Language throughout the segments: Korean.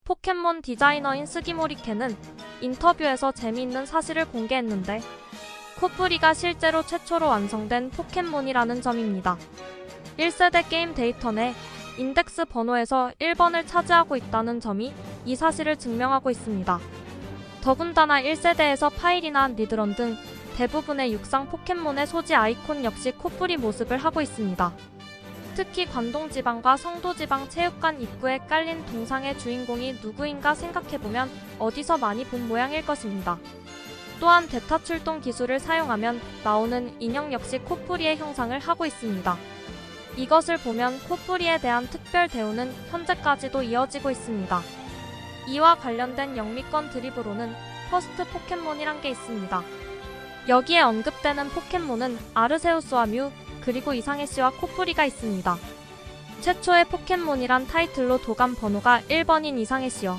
포켓몬 디자이너인 스기모리케는 인터뷰에서 재미있는 사실을 공개했는데 코뿌리가 실제로 최초로 완성된 포켓몬이라는 점입니다. 1세대 게임 데이터 내 인덱스 번호에서 1번을 차지하고 있다는 점이 이 사실을 증명하고 있습니다. 더군다나 1세대에서 파일이나 니드런 등 대부분의 육상 포켓몬의 소지 아이콘 역시 코뿌리 모습을 하고 있습니다. 특히 관동지방과 성도지방 체육관 입구에 깔린 동상의 주인공이 누구인가 생각해보면 어디서 많이 본 모양일 것입니다. 또한 데타 출동 기술을 사용하면 나오는 인형 역시 코뿌리의 형상을 하고 있습니다. 이것을 보면 코뿌리에 대한 특별 대우는 현재까지도 이어지고 있습니다. 이와 관련된 영미권 드립으로는 퍼스트 포켓몬이란 게 있습니다. 여기에 언급되는 포켓몬은 아르세우스와 뮤, 그리고 이상해씨와 코뿌리가 있습니다. 최초의 포켓몬이란 타이틀로 도감 번호가 1번인 이상해씨여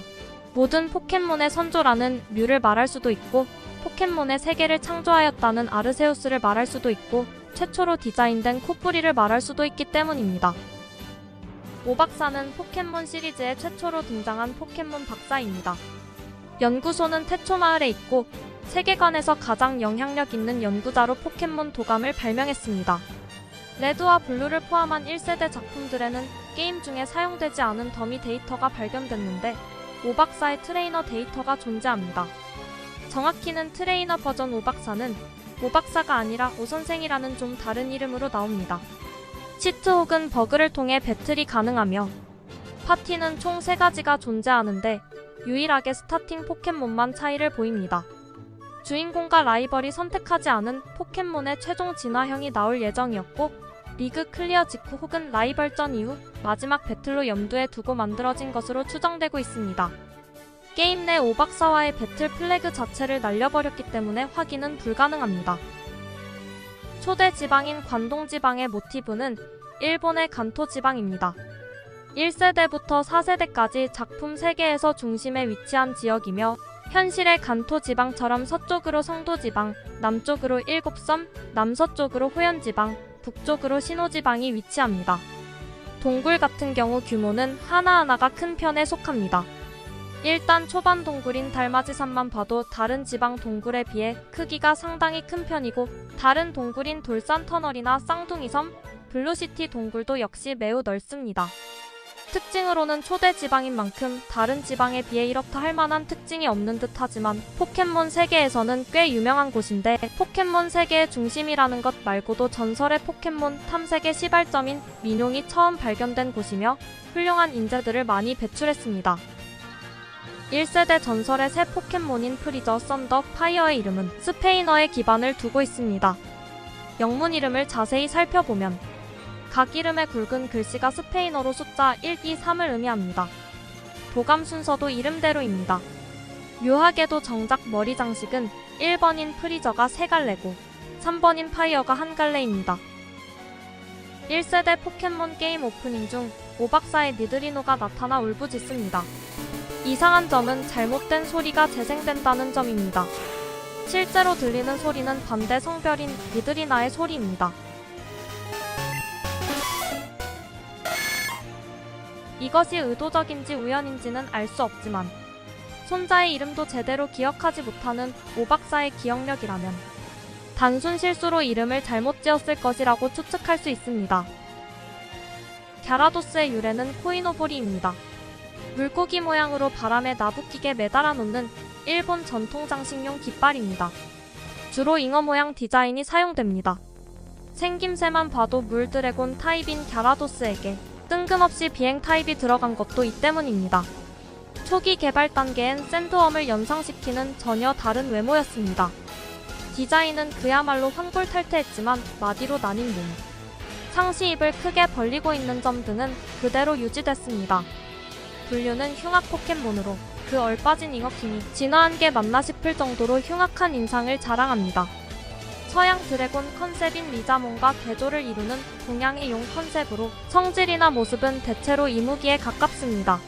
모든 포켓몬의 선조라는 뮤를 말할 수도 있고 포켓몬의 세계를 창조하였다는 아르세우스를 말할 수도 있고 최초로 디자인된 코뿌리를 말할 수도 있기 때문입니다. 오박사는 포켓몬 시리즈에 최초로 등장한 포켓몬 박사입니다. 연구소는 태초마을에 있고 세계관에서 가장 영향력 있는 연구자로 포켓몬 도감을 발명했습니다. 레드와 블루를 포함한 1세대 작품들에는 게임 중에 사용되지 않은 더미 데이터가 발견됐는데 오박사의 트레이너 데이터가 존재합니다. 정확히는 트레이너 버전 오박사는 오박사가 아니라 오선생이라는 좀 다른 이름으로 나옵니다. 치트 혹은 버그를 통해 배틀이 가능하며 파티는 총 3가지가 존재하는데 유일하게 스타팅 포켓몬만 차이를 보입니다. 주인공과 라이벌이 선택하지 않은 포켓몬의 최종 진화형이 나올 예정이었고 리그 클리어 직후 혹은 라이벌전 이후 마지막 배틀로 염두에 두고 만들어진 것으로 추정되고 있습니다. 게임 내 오박사와의 배틀 플래그 자체를 날려버렸기 때문에 확인은 불가능합니다. 초대 지방인 관동 지방의 모티브는 일본의 간토 지방입니다. 1세대부터 4세대까지 작품 3개에서 중심에 위치한 지역이며 현실의 간토 지방처럼 서쪽으로 성도 지방, 남쪽으로 일곱섬, 남서쪽으로 호연 지방, 북쪽으로 신호 지방이 위치합니다. 동굴 같은 경우 규모는 하나하나가 큰 편에 속합니다. 일단 초반 동굴인 달맞이섬만 봐도 다른 지방 동굴에 비해 크기가 상당히 큰 편이고 다른 동굴인 돌산터널이나 쌍둥이섬, 블루시티 동굴도 역시 매우 넓습니다. 특징으로는 초대 지방인 만큼 다른 지방에 비해 이렇다 할 만한 특징이 없는 듯 하지만 포켓몬 세계에서는 꽤 유명한 곳인데 포켓몬 세계의 중심이라는 것 말고도 전설의 포켓몬 탐색의 시발점인 민용이 처음 발견된 곳이며 훌륭한 인재들을 많이 배출했습니다. 1세대 전설의 새 포켓몬인 프리저, 썬더, 파이어의 이름은 스페인어에 기반을 두고 있습니다. 영문 이름을 자세히 살펴보면 각 이름의 굵은 글씨가 스페인어로 숫자 1, 2, 3을 의미합니다. 도감 순서도 이름대로입니다. 묘하게도 정작 머리 장식은 1번인 프리저가 3갈래고 3번인 파이어가 1갈래입니다. 1세대 포켓몬 게임 오프닝 중 오박사의 니드리노가 나타나 울부짖습니다. 이상한 점은 잘못된 소리가 재생된다는 점입니다. 실제로 들리는 소리는 반대 성별인 니드리나의 소리입니다. 이것이 의도적인지 우연인지는 알 수 없지만 손자의 이름도 제대로 기억하지 못하는 오박사의 기억력이라면 단순 실수로 이름을 잘못 지었을 것이라고 추측할 수 있습니다. 갸라도스의 유래는 코이노보리입니다. 물고기 모양으로 바람에 나부끼게 매달아 놓는 일본 전통 장식용 깃발입니다. 주로 잉어 모양 디자인이 사용됩니다. 생김새만 봐도 물 드래곤 타입인 갸라도스에게 뜬금없이 비행 타입이 들어간 것도 이 때문입니다. 초기 개발 단계엔 샌드웜을 연상시키는 전혀 다른 외모였습니다. 디자인은 그야말로 환골탈태했지만 마디로 나뉜 몸, 상시 입을 크게 벌리고 있는 점 등은 그대로 유지됐습니다. 분류는 흉악 포켓몬으로 그 얼빠진 잉어킹이 진화한 게 맞나 싶을 정도로 흉악한 인상을 자랑합니다. 서양 드래곤 컨셉인 리자몬과 대조를 이루는 동양의 용 컨셉으로 성질이나 모습은 대체로 이무기에 가깝습니다.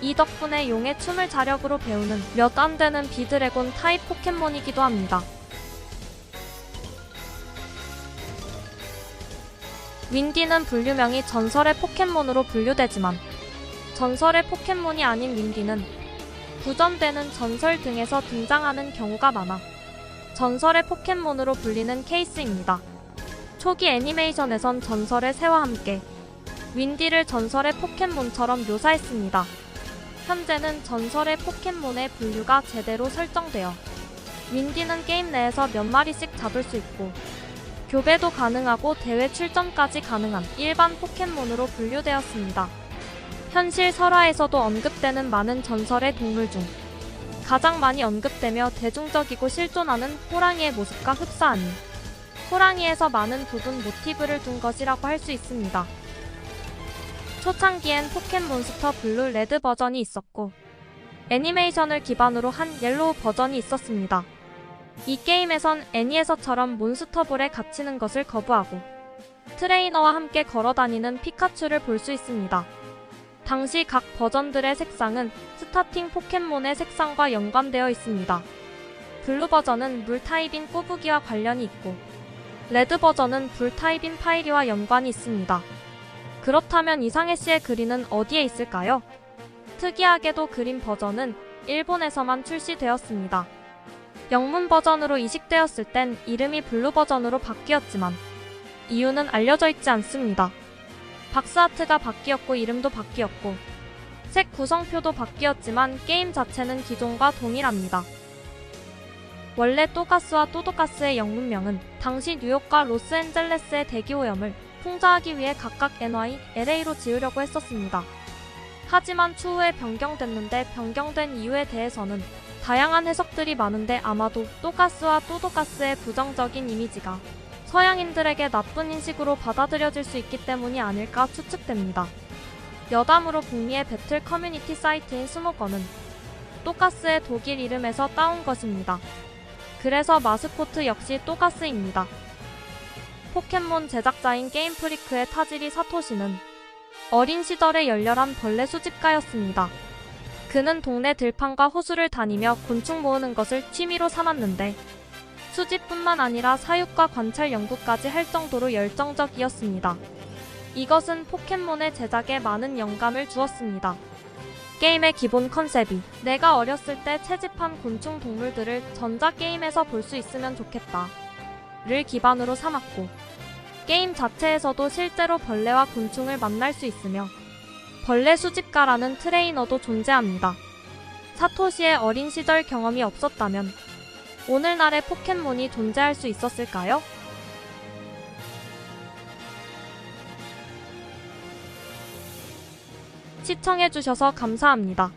이 덕분에 용의 춤을 자력으로 배우는 몇 안 되는 비드래곤 타입 포켓몬이기도 합니다. 윈디는 분류명이 전설의 포켓몬으로 분류되지만 전설의 포켓몬이 아닌 윈디는 구전되는 전설 등에서 등장하는 경우가 많아 전설의 포켓몬으로 불리는 케이스입니다. 초기 애니메이션에선 전설의 새와 함께 윈디를 전설의 포켓몬처럼 묘사했습니다. 현재는 전설의 포켓몬의 분류가 제대로 설정되어 윈디는 게임 내에서 몇 마리씩 잡을 수 있고 교배도 가능하고 대회 출전까지 가능한 일반 포켓몬으로 분류되었습니다. 현실 설화에서도 언급되는 많은 전설의 동물 중 가장 많이 언급되며 대중적이고 실존하는 호랑이의 모습과 흡사하니 호랑이에서 많은 부분 모티브를 둔 것이라고 할 수 있습니다. 초창기엔 포켓몬스터 블루 레드 버전이 있었고 애니메이션을 기반으로 한 옐로우 버전이 있었습니다. 이 게임에선 애니에서처럼 몬스터볼에 갇히는 것을 거부하고 트레이너와 함께 걸어다니는 피카츄를 볼 수 있습니다. 당시 각 버전들의 색상은 스타팅 포켓몬의 색상과 연관되어 있습니다. 블루 버전은 물 타입인 꼬부기와 관련이 있고 레드 버전은 불 타입인 파이리와 연관이 있습니다. 그렇다면 이상해 씨의 그린은 어디에 있을까요? 특이하게도 그린 버전은 일본에서만 출시되었습니다. 영문 버전으로 이식되었을 땐 이름이 블루 버전으로 바뀌었지만 이유는 알려져 있지 않습니다. 박스 아트가 바뀌었고 이름도 바뀌었고 색 구성표도 바뀌었지만 게임 자체는 기존과 동일합니다. 원래 또가스와 또도가스의 영문명은 당시 뉴욕과 로스앤젤레스의 대기오염을 풍자하기 위해 각각 NY, LA로 지으려고 했었습니다. 하지만 추후에 변경됐는데 변경된 이유에 대해서는 다양한 해석들이 많은데 아마도 또가스와 또도가스의 부정적인 이미지가 서양인들에게 나쁜 인식으로 받아들여질 수 있기 때문이 아닐까 추측됩니다. 여담으로 북미의 배틀 커뮤니티 사이트인 스노건은 또가스의 독일 이름에서 따온 것입니다. 그래서 마스코트 역시 또가스입니다. 포켓몬 제작자인 게임프리크의 타지리 사토시는 어린 시절에 열렬한 벌레 수집가였습니다. 그는 동네 들판과 호수를 다니며 곤충 모으는 것을 취미로 삼았는데 수집뿐만 아니라 사육과 관찰 연구까지 할 정도로 열정적이었습니다. 이것은 포켓몬의 제작에 많은 영감을 주었습니다. 게임의 기본 컨셉이 내가 어렸을 때 채집한 곤충 동물들을 전자게임에서 볼 수 있으면 좋겠다 를 기반으로 삼았고 게임 자체에서도 실제로 벌레와 곤충을 만날 수 있으며 벌레 수집가라는 트레이너도 존재합니다. 사토시의 어린 시절 경험이 없었다면 오늘날의 포켓몬이 존재할 수 있었을까요? 시청해주셔서 감사합니다.